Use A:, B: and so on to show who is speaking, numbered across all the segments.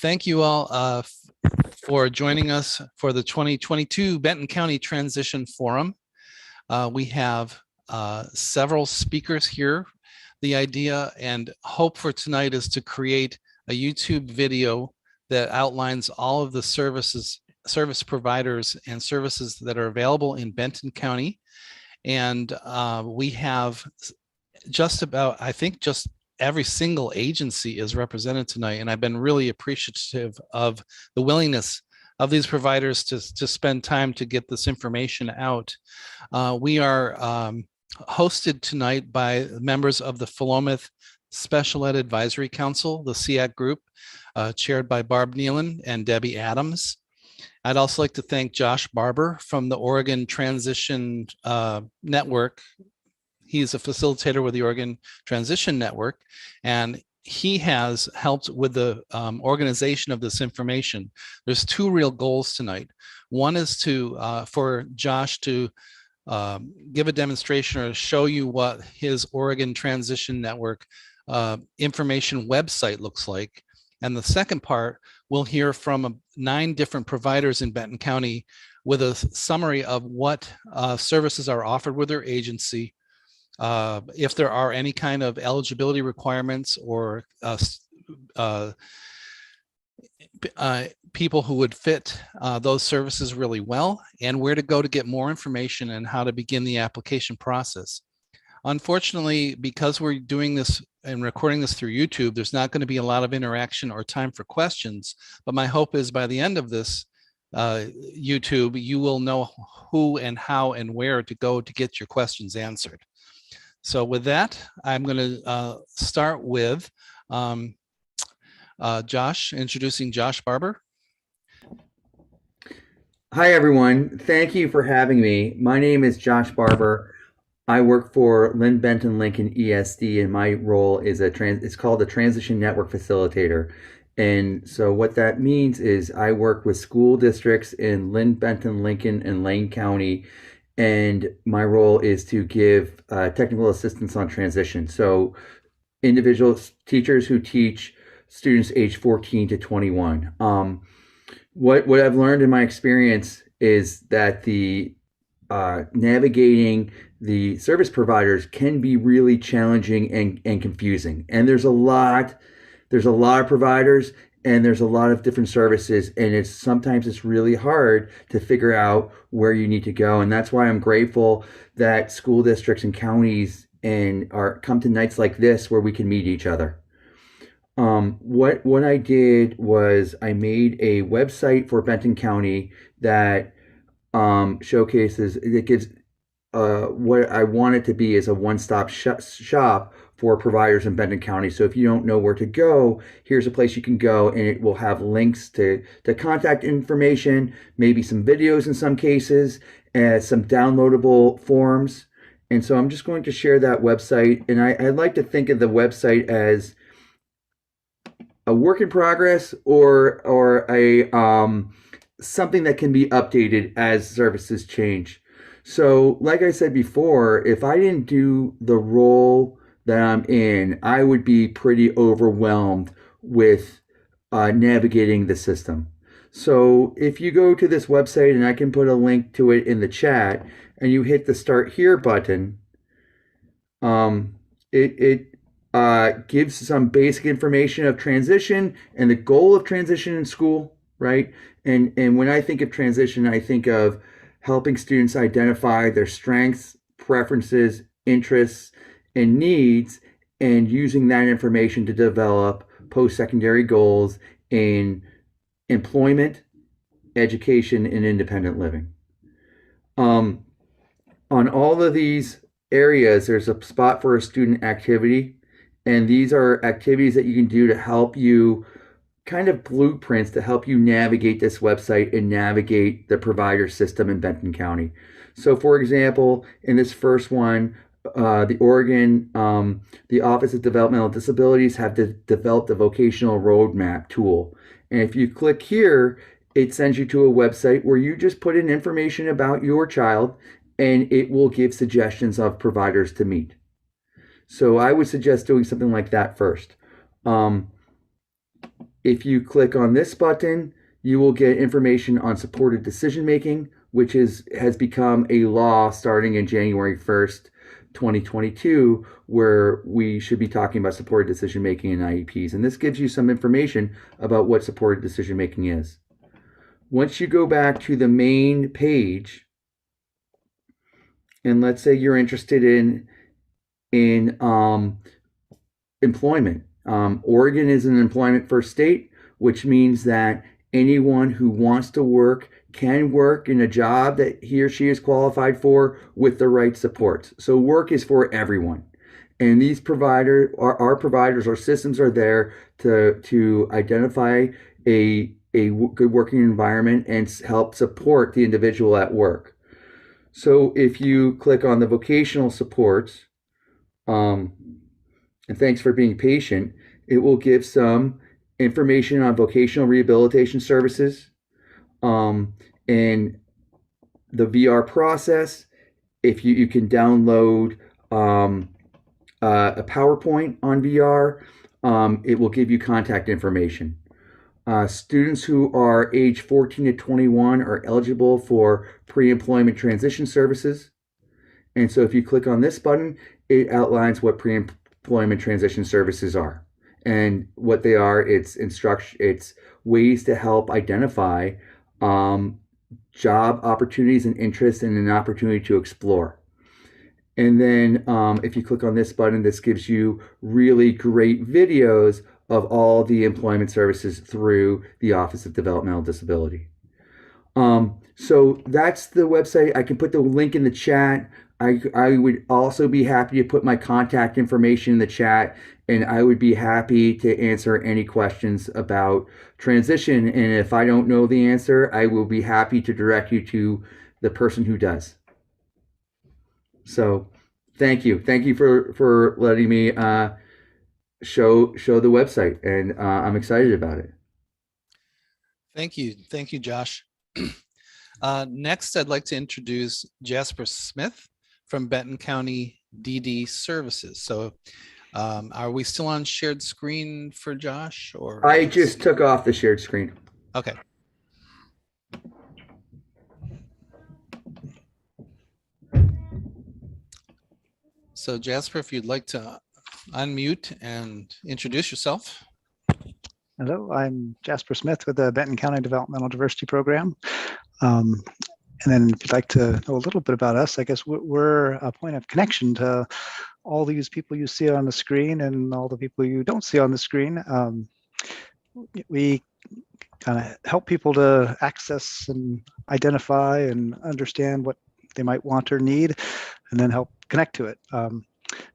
A: Thank you all for joining us for the 2022 Benton County Transition Forum. We have several speakers here. The idea and hope for tonight is to create a YouTube video that outlines all of the service providers and services that are available in Benton County. And we have just about, I think just every single agency is represented tonight. And I've been really appreciative of the willingness of these providers to spend time to get this information out. We are hosted tonight by members of the Philomath Special Ed Advisory Council, the SEAC group, chaired by Barb Nealon and Debbie Adams. I'd also like to thank Josh Barbour from the Oregon Transition Network. He's a facilitator with the Oregon Transition Network, and he has helped with the organization of this information. There's two real goals tonight. One is to for Josh to give a demonstration or show you what his Oregon Transition Network information website looks like. And the second part, we'll hear from 9 different providers in Benton County with a summary of what services are offered with their agency, if there are any kind of eligibility requirements or people who would fit those services really well, and where to go to get more information and how to begin the application process. Unfortunately, because we're doing this and recording this through YouTube, there's not going to be a lot of interaction or time for questions. But my hope is by the end of this YouTube, you will know who and how and where to go to get your questions answered. So with that, I'm going to start with Josh, introducing Josh Barbour.
B: Hi, everyone. Thank you for having me. My name is Josh Barbour. I work for Linn, Benton, Lincoln ESD, and my role is it's called the Transition Network Facilitator. And so what that means is I work with school districts in Linn, Benton, Lincoln, and Lane County. And my role is to give technical assistance on transition. So individual teachers who teach students age 14 to 21. What I've learned in my experience is that the navigating the service providers can be really challenging and confusing. And there's a lot of providers, and there's a lot of different services, and sometimes it's really hard to figure out where you need to go. And that's why I'm grateful that school districts and counties come to nights like this where we can meet each other. What I did was I made a website for Benton County that showcases, it gives what I want it to be is a one-stop shop for providers in Benton County. So if you don't know where to go, here's a place you can go, and it will have links to contact information, maybe some videos in some cases, and some downloadable forms. And so I'm just going to share that website. And I like to think of the website as a work in progress or a something that can be updated as services change. So like I said before, if I didn't do the role that I'm in, I would be pretty overwhelmed with navigating the system. So if you go to this website, and I can put a link to it in the chat, and you hit the Start Here button, it gives some basic information of transition and the goal of transition in school, right? And when I think of transition, I think of helping students identify their strengths, preferences, interests, and needs, and using that information to develop post-secondary goals in employment, education, and independent living. On all of these areas, there's a spot for a student activity, and these are activities that you can do to help you, kind of blueprints to help you navigate this website and navigate the provider system in Benton County. So for example, in this first one, the Oregon, the Office of Developmental Disabilities have developed a vocational roadmap tool. And if you click here, it sends you to a website where you just put in information about your child, and it will give suggestions of providers to meet. So I would suggest doing something like that first. If you click on this button, you will get information on supported decision making, which has become a law starting in January 1st, 2022, where we should be talking about supported decision making in IEPs. And this gives you some information about what supported decision making is. Once you go back to the main page, and let's say you're interested in employment. Oregon is an employment first state, which means that anyone who wants to work can work in a job that he or she is qualified for with the right supports. So work is for everyone. And these providers, our providers, our systems are there to identify a good working environment and help support the individual at work. So if you click on the vocational supports, and thanks for being patient, it will give some information on vocational rehabilitation services, and the VR process. If you can download a PowerPoint on VR, it will give you contact information. Students who are age 14 to 21 are eligible for pre-employment transition services. And so if you click on this button, it outlines what pre-employment transition services are. And what they are, it's ways to help identify job opportunities and interests and an opportunity to explore. And then if you click on this button, this gives you really great videos of all the employment services through the Office of Developmental Disability. So that's the website. I can put the link in the chat. I would also be happy to put my contact information in the chat, and I would be happy to answer any questions about transition. And if I don't know the answer, I will be happy to direct you to the person who does. So thank you. Thank you for letting me show the website, and I'm excited about it.
A: Thank you. Thank you, Josh. Next, I'd like to introduce Jasper Smith from Benton County DD Services. So are we still on shared screen for Josh? Or
B: I just took off the shared screen.
A: Okay. So Jasper, if you'd like to unmute and introduce yourself.
C: Hello, I'm Jasper Smith with the Benton County Developmental Diversity Program. And then if you'd like to know a little bit about us, I guess we're a point of connection to all these people you see on the screen and all the people you don't see on the screen. We kind of help people to access and identify and understand what they might want or need, and then help connect to it.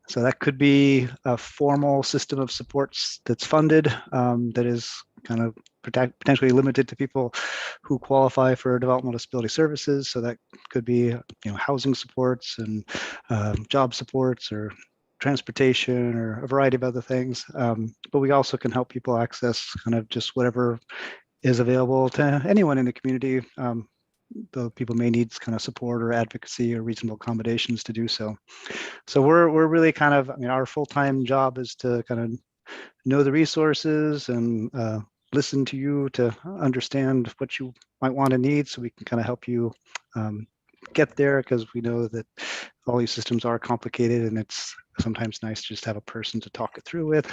C: So that could be a formal system of supports that's funded, that is kind of potentially limited to people who qualify for developmental disability services. So that could be, housing supports and job supports or transportation or a variety of other things. But we also can help people access kind of just whatever is available to anyone in the community. Though people may need kind of support or advocacy or reasonable accommodations to do so. So we're really kind of, our full-time job is to kind of know the resources and listen to you to understand what you might want to need, so we can kind of help you get there, because we know that all these systems are complicated, and it's sometimes nice to just have a person to talk it through with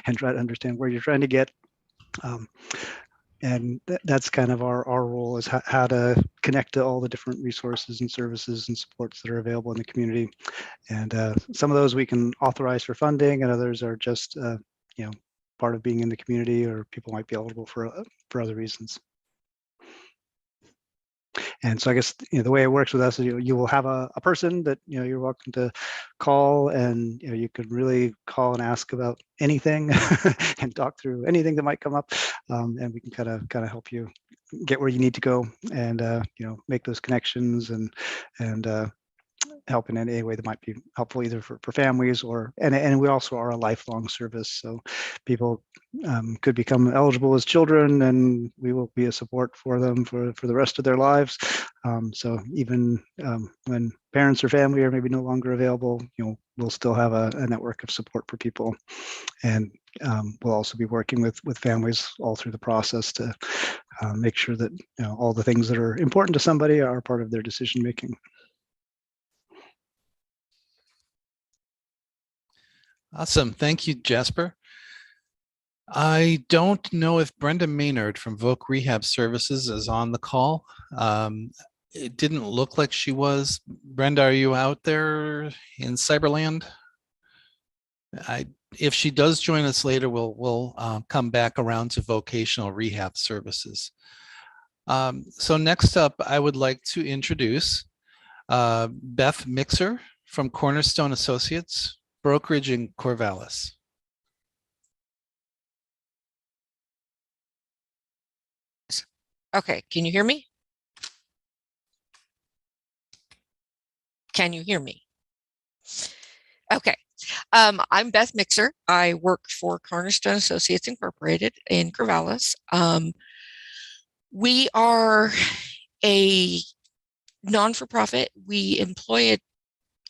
C: and try to understand where you're trying to get. And that's kind of our role, is how to connect to all the different resources and services and supports that are available in the community. And some of those we can authorize for funding, and others are just part of being in the community, or people might be eligible for other reasons. And so I guess the way it works with us is you will have a person that you're welcome to call, and you can really call and ask about anything and talk through anything that might come up, and we can kind of help you get where you need to go, and make those connections and help in any way that might be helpful, either for families or, and we also are a lifelong service. So people could become eligible as children, and we will be a support for them for the rest of their lives. So even when parents or family are maybe no longer available, we'll still have a network of support for people. And we'll also be working with families all through the process to make sure that all the things that are important to somebody are part of their decision making.
A: Awesome. Thank you, Jasper. I don't know if Brenda Maynard from Voc Rehab Services is on the call. It didn't look like she was. Brenda, are you out there in Cyberland? If she does join us later, we'll come back around to Vocational Rehab Services. So next up, I would like to introduce Beth Mixer from Cornerstone Associates, brokerage in Corvallis.
D: Okay, can you hear me? Can you hear me? Okay, I'm Beth Mixer. I work for Cornerstone Associates Incorporated in Corvallis. We are a non-for-profit. We employ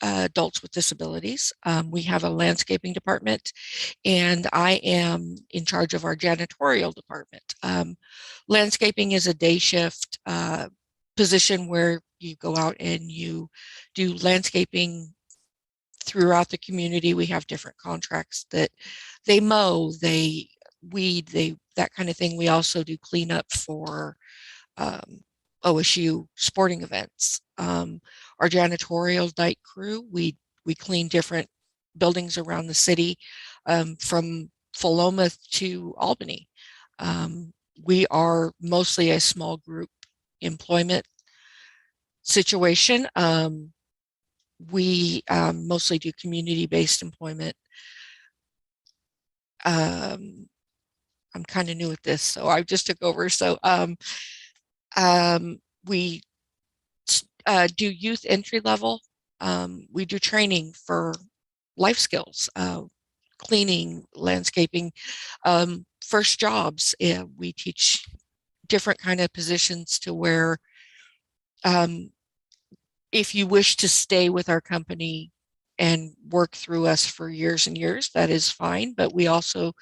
D: adults with disabilities. We have a landscaping department, and I am in charge of our janitorial department. Landscaping is a day shift position where you go out and you do landscaping throughout the community. We have different contracts that they mow, they weed, that kind of thing. We also do cleanup for OSU sporting events. Our janitorial night crew, we clean different buildings around the city, from Philomath to Albany. We are mostly a small group employment situation. We mostly do community-based employment. I'm kind of new at this, so I just took over. So we do youth entry level. We do training for life skills, cleaning, landscaping, first jobs. We teach different kind of positions to where if you wish to stay with our company and work through us for years and years, that is fine. But we also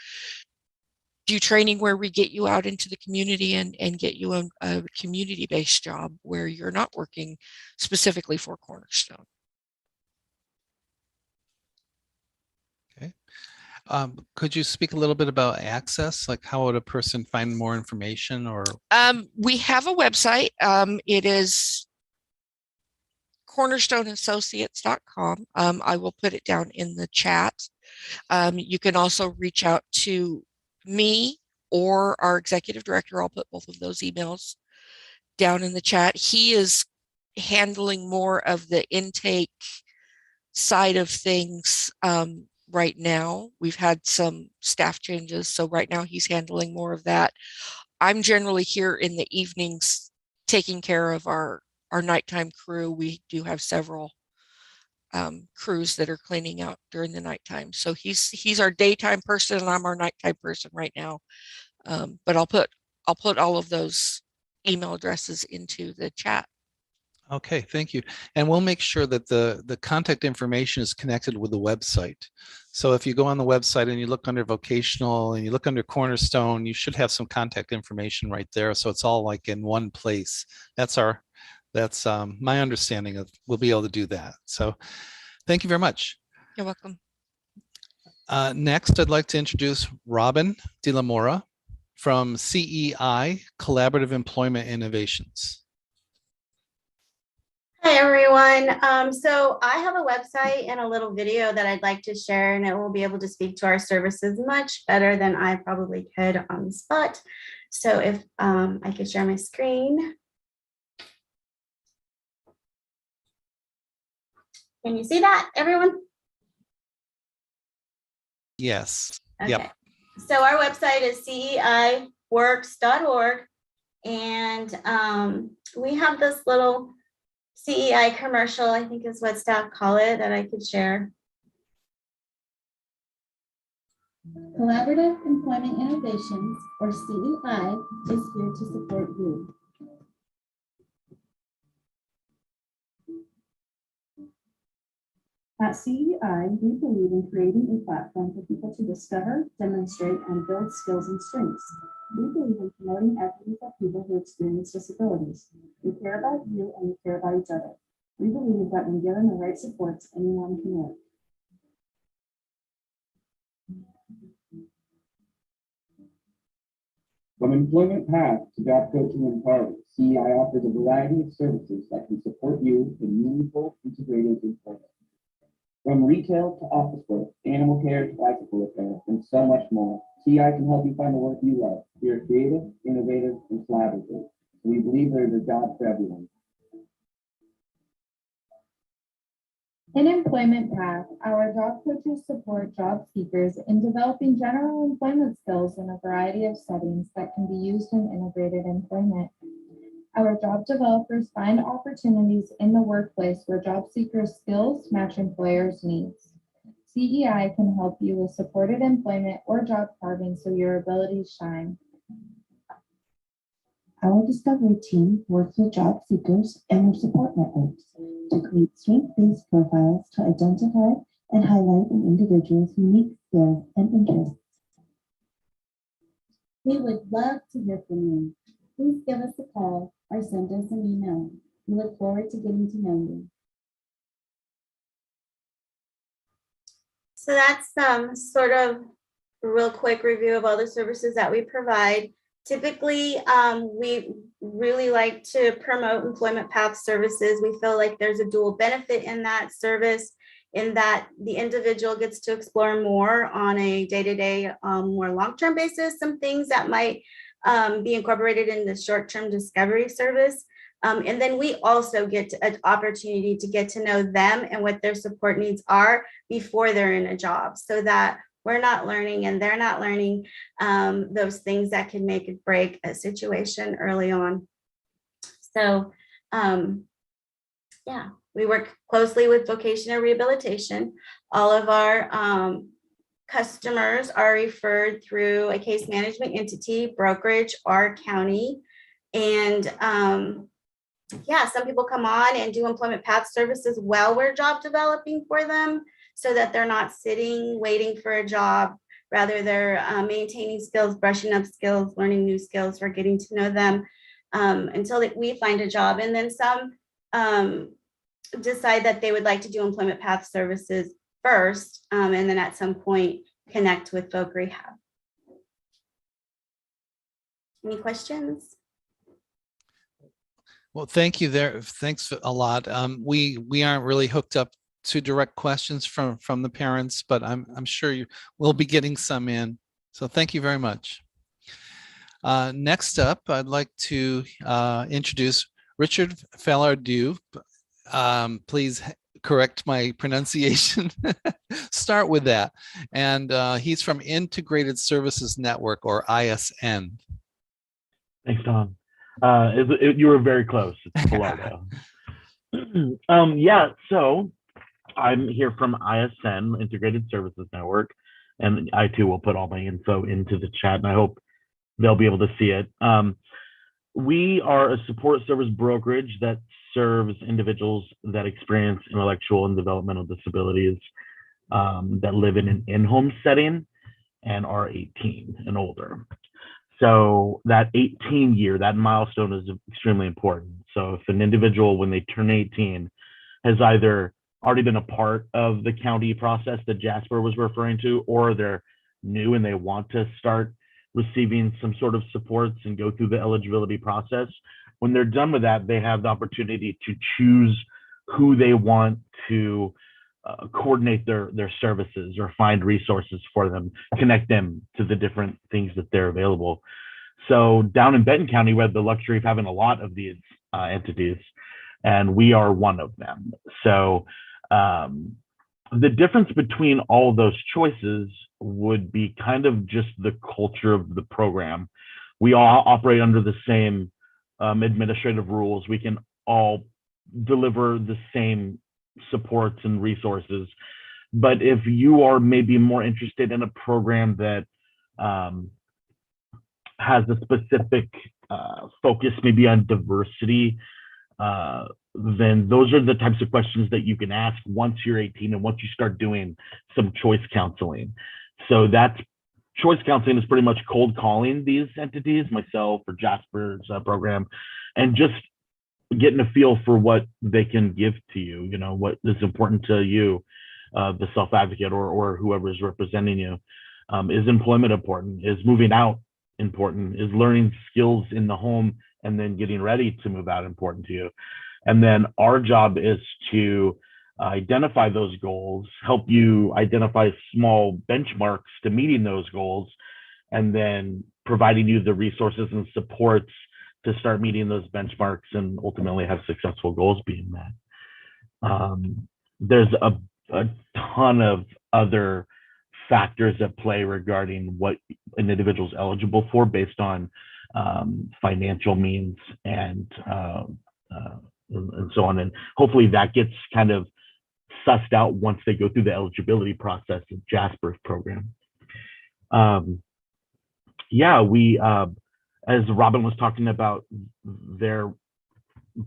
D: do training where we get you out into the community and get you a community-based job where you're not working specifically for Cornerstone.
A: Okay. Could you speak a little bit about access? Like, how would a person find more information? Or
D: we have a website. It is cornerstoneassociates.com. I will put it down in the chat. You can also reach out to me or our executive director. I'll put both of those emails down in the chat. He is handling more of the intake side of things right now. We've had some staff changes, so right now he's handling more of that. I'm generally here in the evenings taking care of our nighttime crew. We do have several crews that are cleaning out during the nighttime. So he's our daytime person and I'm our nighttime person right now. But I'll put all of those email addresses into the chat.
A: okay, thank you. And we'll make sure that the contact information is connected with the website. So if you go on the website and you look under vocational and you look under Cornerstone, you should have some contact information right there. So it's all like in one place. That's my understanding of, we'll be able to do that. So thank you very much.
D: You're welcome.
A: Next, I'd like to introduce Robin deLa Mora from CEI, Collaborative Employment Innovations.
E: Hi, everyone. So I have a website and a little video that I'd like to share, and it will be able to speak to our services much better than I probably could on the spot. So if I could share my screen. Can you see that, everyone?
A: Yes.
E: Okay.
A: Yep.
E: So our website is ceiworks.org, and we have this little CEI commercial, I think is what staff call it, that I could share.
F: Collaborative Employment Innovations, or CEI, is here to support you. At CEI, we believe in creating a platform for people to discover, demonstrate, and build skills and strengths. We believe in promoting equity for people who experience disabilities. We care about you and we care about each other. We believe that when given the right supports, anyone can work.
G: From employment path to job coaching and empowerment, CEI offers a variety of services that can support you in meaningful, integrated employment. From retail to office work, animal care to bicycle repair, and so much more, CEI can help you find the work you love. We are creative, innovative, and collaborative. We believe there's a job for everyone.
F: In Employment Path, our job coaches support job seekers in developing general employment skills in a variety of settings that can be used in integrated employment. Our job developers find opportunities in the workplace where job seekers' skills match employers' needs. CEI can help you with supported employment or job carving so your abilities shine. Our discovery team works with job seekers and their support networks to create strength-based profiles to identify and highlight an individual's unique skills and interests. We would love to hear from you. Please give us a call or send us an email. We look forward to getting to know you.
E: So that's sort of a real quick review of all the services that we provide. Typically, we really like to promote employment path services. We feel like there's a dual benefit in that service, in that the individual gets to explore more on a day-to-day, more long-term basis, some things that might be incorporated in the short-term discovery service. And then we also get an opportunity to get to know them and what their support needs are before they're in a job, so that we're not learning and they're not learning those things that can make or break a situation early on. So yeah, we work closely with Vocational Rehabilitation. All of our customers are referred through a case management entity, brokerage, or county. And yeah, some people come on and do employment path services while we're job developing for them, so that they're not sitting waiting for a job. Rather, they're maintaining skills, brushing up skills, learning new skills. We're getting to know them until we find a job. And then some decide that they would like to do employment path services first, and then at some point connect with Voc Rehab. Any questions?
A: Well, thank you there. Thanks a lot. We aren't really hooked up to direct questions from the parents, but I'm sure we'll be getting some in. So thank you very much. Next up, I'd like to introduce Richard Falardeau. Please correct my pronunciation. Start with that. And he's from Integrated Services Network, or ISN.
H: Thanks, Tom. You were very close. It's Falardeau. Yeah, so I'm here from ISN, Integrated Services Network, and I too will put all my info into the chat, and I hope they'll be able to see it. We are a support service brokerage that serves individuals that experience intellectual and developmental disabilities that live in an in-home setting and are 18 and older. So that 18 year, that milestone is extremely important. So if an individual, when they turn 18, has either already been a part of the county process that Jasper was referring to, or they're new and they want to start receiving some sort of supports and go through the eligibility process, when they're done with that, they have the opportunity to choose who they want to coordinate their services or find resources for them, connect them to the different things that they're available. So down in Benton County, we have the luxury of having a lot of these entities, and we are one of them. So the difference between all those choices would be kind of just the culture of the program. We all operate under the same administrative rules. We can all deliver the same supports and resources. But if you are maybe more interested in a program that has a specific focus maybe on diversity, then those are the types of questions that you can ask once you're 18 and once you start doing some choice counseling. So that's choice counseling is pretty much cold calling these entities, myself or Jasper's program, and just getting a feel for what they can give to you, you know, what is important to you, the self-advocate or whoever is representing you. Is employment important? Is moving out important? Is learning skills in the home and then getting ready to move out important to you? And then our job is to identify those goals, help you identify small benchmarks to meeting those goals, and then providing you the resources and supports to start meeting those benchmarks and ultimately have successful goals being met. There's a ton of other factors at play regarding what an individual is eligible for based on financial means and so on. And hopefully that gets kind of sussed out once they go through the eligibility process of Jasper's program. Yeah, we, as Robin was talking about their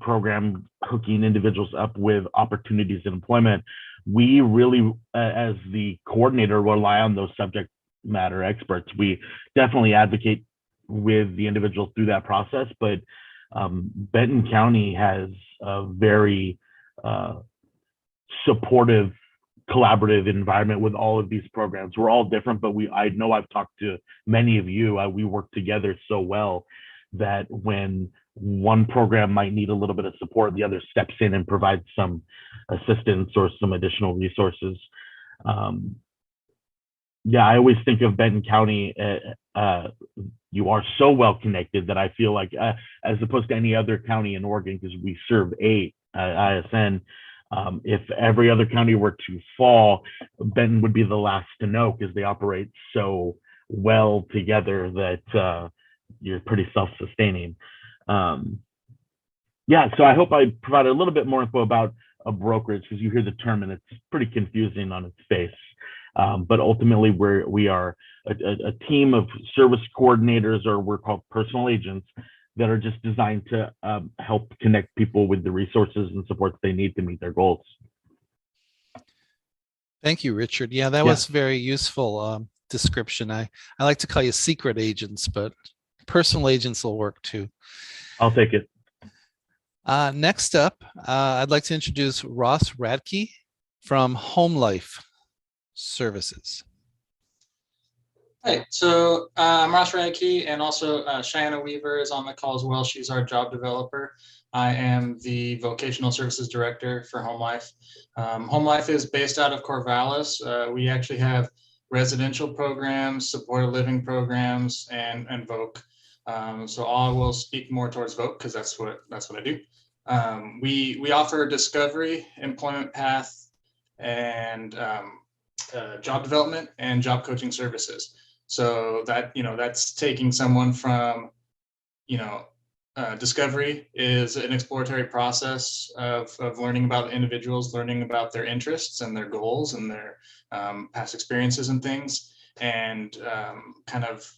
H: program hooking individuals up with opportunities in employment, we really, as the coordinator, rely on those subject matter experts. We definitely advocate with the individuals through that process, but Benton County has a very supportive, collaborative environment with all of these programs. We're all different, but I know I've talked to many of you. We work together so well that when one program might need a little bit of support, the other steps in and provides some assistance or some additional resources. Yeah, I always think of Benton County, you are so well connected that I feel like, as opposed to any other county in Oregon, because we serve 8 ISN, if every other county were to fall, Benton would be the last to know because they operate so well together that you're pretty self-sustaining. Yeah, so I hope I provided a little bit more info about a brokerage, because you hear the term and it's pretty confusing on its face. But ultimately, we are a team of service coordinators, or we're called personal agents, that are just designed to help connect people with the resources and supports they need to meet their goals.
A: Thank you, Richard. Yeah, that was very useful description. I like to call you secret agents, but personal agents will work too.
H: I'll take it.
A: Next up, I'd like to introduce Ross Radke from Home Life Services.
I: Hi, so I'm Ross Radke, and also Cheyenne Weaver is on the call as well. She's our job developer. I am the Vocational Services Director for Home Life. Home Life is based out of Corvallis. We actually have residential programs, supported living programs, and Voc. So I will speak more towards Voc because that's what I do. We offer discovery, employment path, and job development and job coaching services. So that, that's taking someone from, discovery is an exploratory process of learning about individuals, learning about their interests and their goals and their past experiences and things, and kind of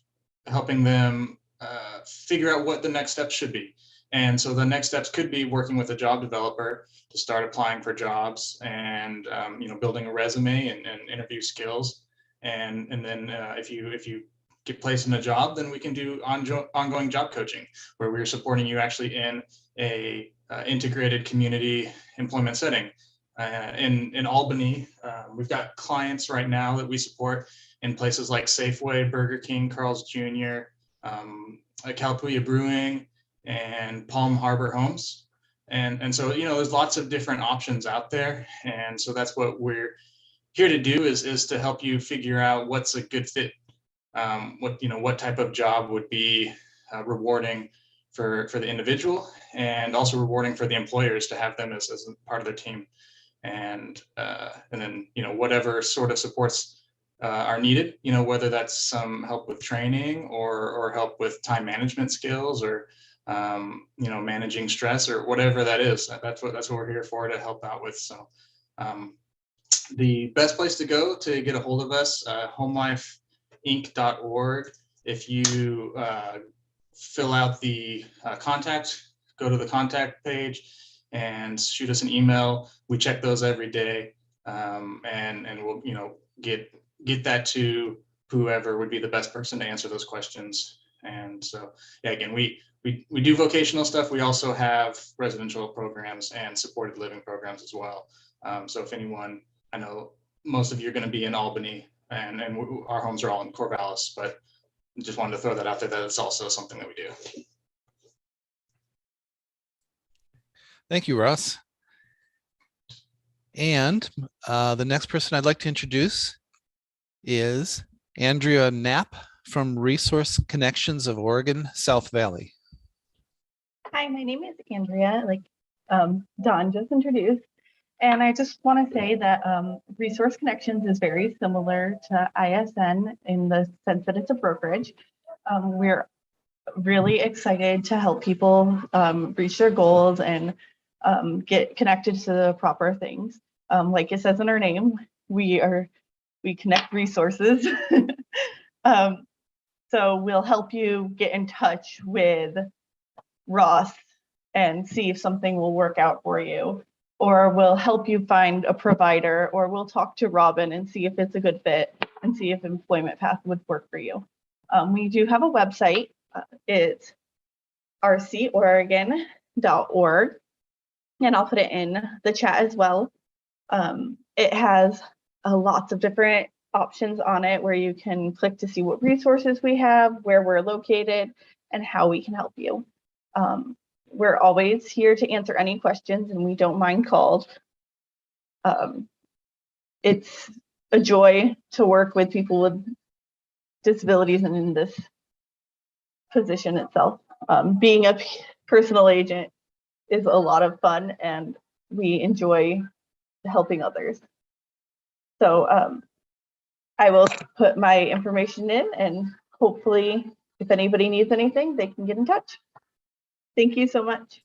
I: helping them figure out what the next steps should be. And so the next steps could be working with a job developer to start applying for jobs and building a resume and interview skills. And then if you get placed in a job, then we can do ongoing job coaching, where we're supporting you actually in a integrated community employment setting. In Albany, we've got clients right now that we support in places like Safeway, Burger King, Carl's Jr., Calpullia Brewing, and Palm Harbor Homes. And so, there's lots of different options out there. And so that's what we're here to do is to help you figure out what's a good fit. What type of job would be rewarding for the individual, and also rewarding for the employers to have them as a part of their team. And then, whatever sort of supports are needed, whether that's some help with training or help with time management skills, or managing stress or whatever that is. That's what we're here for, to help out with. So the best place to go to get a hold of us, homelifeinc.org. If you fill out the go to the contact page and shoot us an email. We check those every day, and we'll get that to whoever would be the best person to answer those questions. And so, yeah, again, we do vocational stuff. We also have residential programs and supported living programs as well. So if anyone, I know most of you are going to be in Albany, and our homes are all in Corvallis, but just wanted to throw that out there, that it's also something that we do.
A: Thank you, Russ. And the next person I'd like to introduce is Andrea Knapp from Resource Connections of Oregon South Valley.
J: Hi, my name is Andrea, like Don just introduced. And I just want to say that Resource Connections is very similar to ISN in the sense that it's a brokerage. We're really excited to help people reach their goals and get connected to the proper things. Like it says in our name, we connect resources. So we'll help you get in touch with Ross and see if something will work out for you, or we'll help you find a provider, or we'll talk to Robin and see if it's a good fit and see if employment path would work for you. We do have a website. It's rcoregon.org, and I'll put it in the chat as well. It has lots of different options on it where you can click to see what resources we have, where we're located, and how we can help you. We're always here to answer any questions, and we don't mind calls. It's a joy to work with people with disabilities and in this position itself. Being a personal agent is a lot of fun, and we enjoy helping others. So I will put my information in, and hopefully if anybody needs anything, they can get in touch. Thank you so much.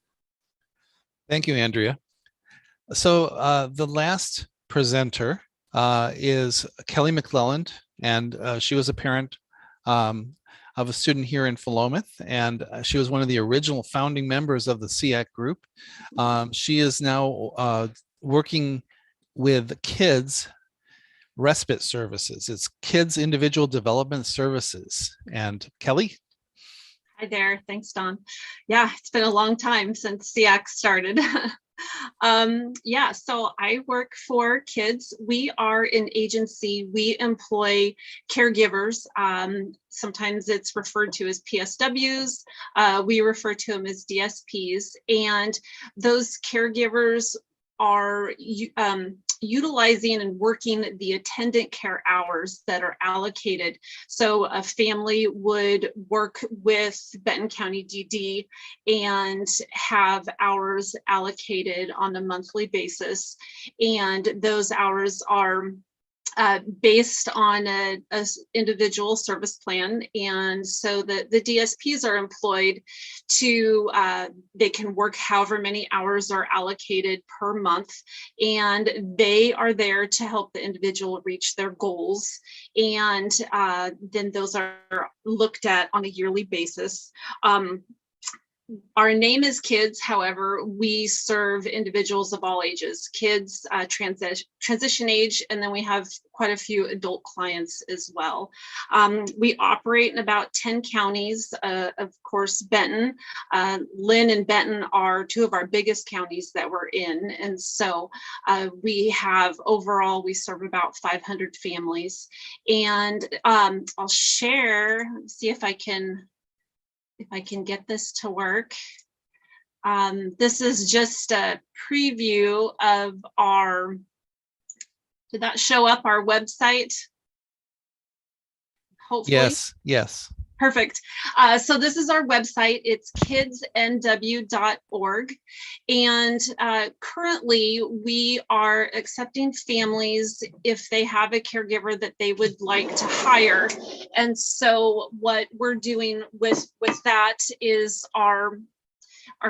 A: Thank you, Andrea. So the last presenter is Kelly McClelland, and she was a parent of a student here in Philomath, and she was one of the original founding members of the SEAC group. She is now working with kids respite services. It's kids individual development services. And Kelly?
K: Hi there. Thanks, Don. Yeah, it's been a long time since SEAC started. Yeah, so I work for kids. We are an agency. We employ caregivers. Sometimes it's referred to as PSWs. We refer to them as DSPs. And those caregivers are utilizing and working the attendant care hours that are allocated. So a family would work with Benton County DD and have hours allocated on a monthly basis. And those hours are based on a individual service plan. And so the DSPs are employed to, they can work however many hours are allocated per month, and they are there to help the individual reach their goals. And then those are looked at on a yearly basis. Our name is Kids. However, we serve individuals of all ages, kids, transition age, and then we have quite a few adult clients as well. We operate in about 10 counties. Of course, Benton, Linn and Benton are two of our biggest counties that we're in. And so we have overall, we serve about 500 families. And I'll share, see if I can get this to work. This is just a preview of our, did that show up, our website? Hopefully.
A: Yes.
K: Perfect. So this is our website. It's kidsnw.org. And currently we are accepting families if they have a caregiver that they would like to hire. And so what we're doing with that is our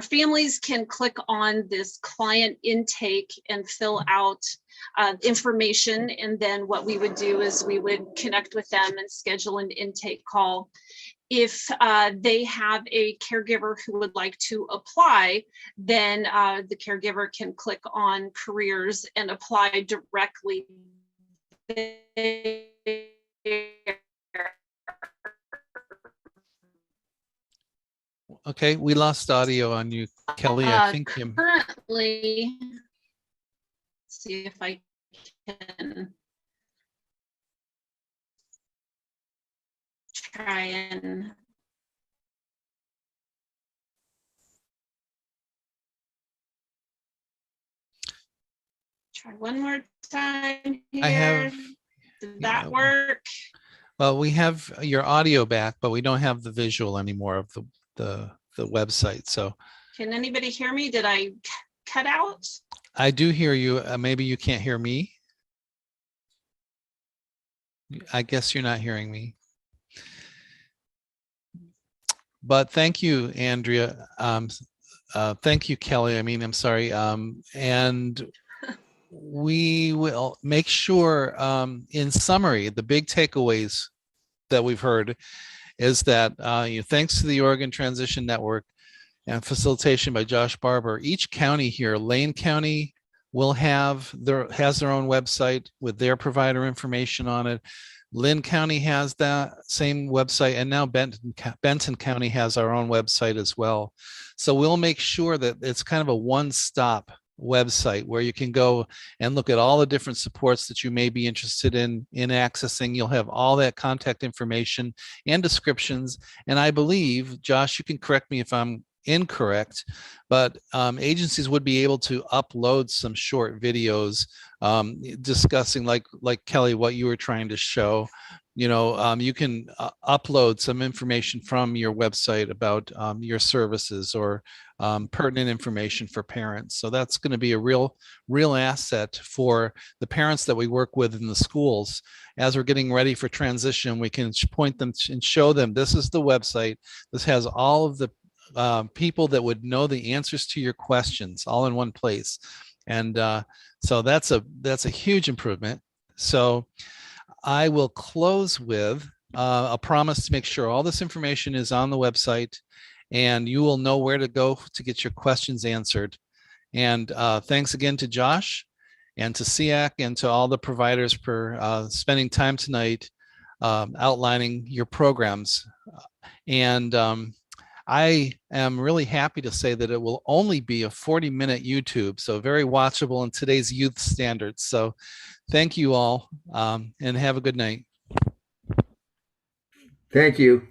K: families can click on this client intake and fill out information. And then what we would do is we would connect with them and schedule an intake call. If they have a caregiver who would like to apply, then the caregiver can click on careers and apply directly there.
A: Okay, we lost audio on you, Kelly. I think you.
K: Currently, see if I can try and try one more time here.
A: I have.
K: Did that work?
A: Well, we have your audio back, but we don't have the visual anymore of the website. So
K: Can anybody hear me? Did I cut out?
A: I do hear you. Maybe you can't hear me. I guess you're not hearing me. But thank you, Andrea. Thank you, Kelly. I mean, I'm sorry. And we will make sure, in summary, the big takeaways that we've heard is that thanks to the Oregon Transition Network and facilitation by Josh Barbour, each county here, Linn County has their own website with their provider information on it. Linn County has that same website, and now Benton County has our own website as well. So we'll make sure that it's kind of a one-stop website where you can go and look at all the different supports that you may be interested in accessing. You'll have all that contact information and descriptions. And I believe, Josh, you can correct me if I'm incorrect, but agencies would be able to upload some short videos discussing, like Kelly, what you were trying to show. You can upload some information from your website about your services or pertinent information for parents. So that's going to be a real asset for the parents that we work with in the schools. As we're getting ready for transition, we can point them and show them, this is the website. This has all of the people that would know the answers to your questions all in one place. And so that's a huge improvement. So I will close with a promise to make sure all this information is on the website and you will know where to go to get your questions answered. And thanks again to Josh and to SEAC and to all the providers for spending time tonight outlining your programs. And I am really happy to say that it will only be a 40-minute YouTube, so very watchable in today's youth standards. So thank you all, and have a good night.
B: Thank you.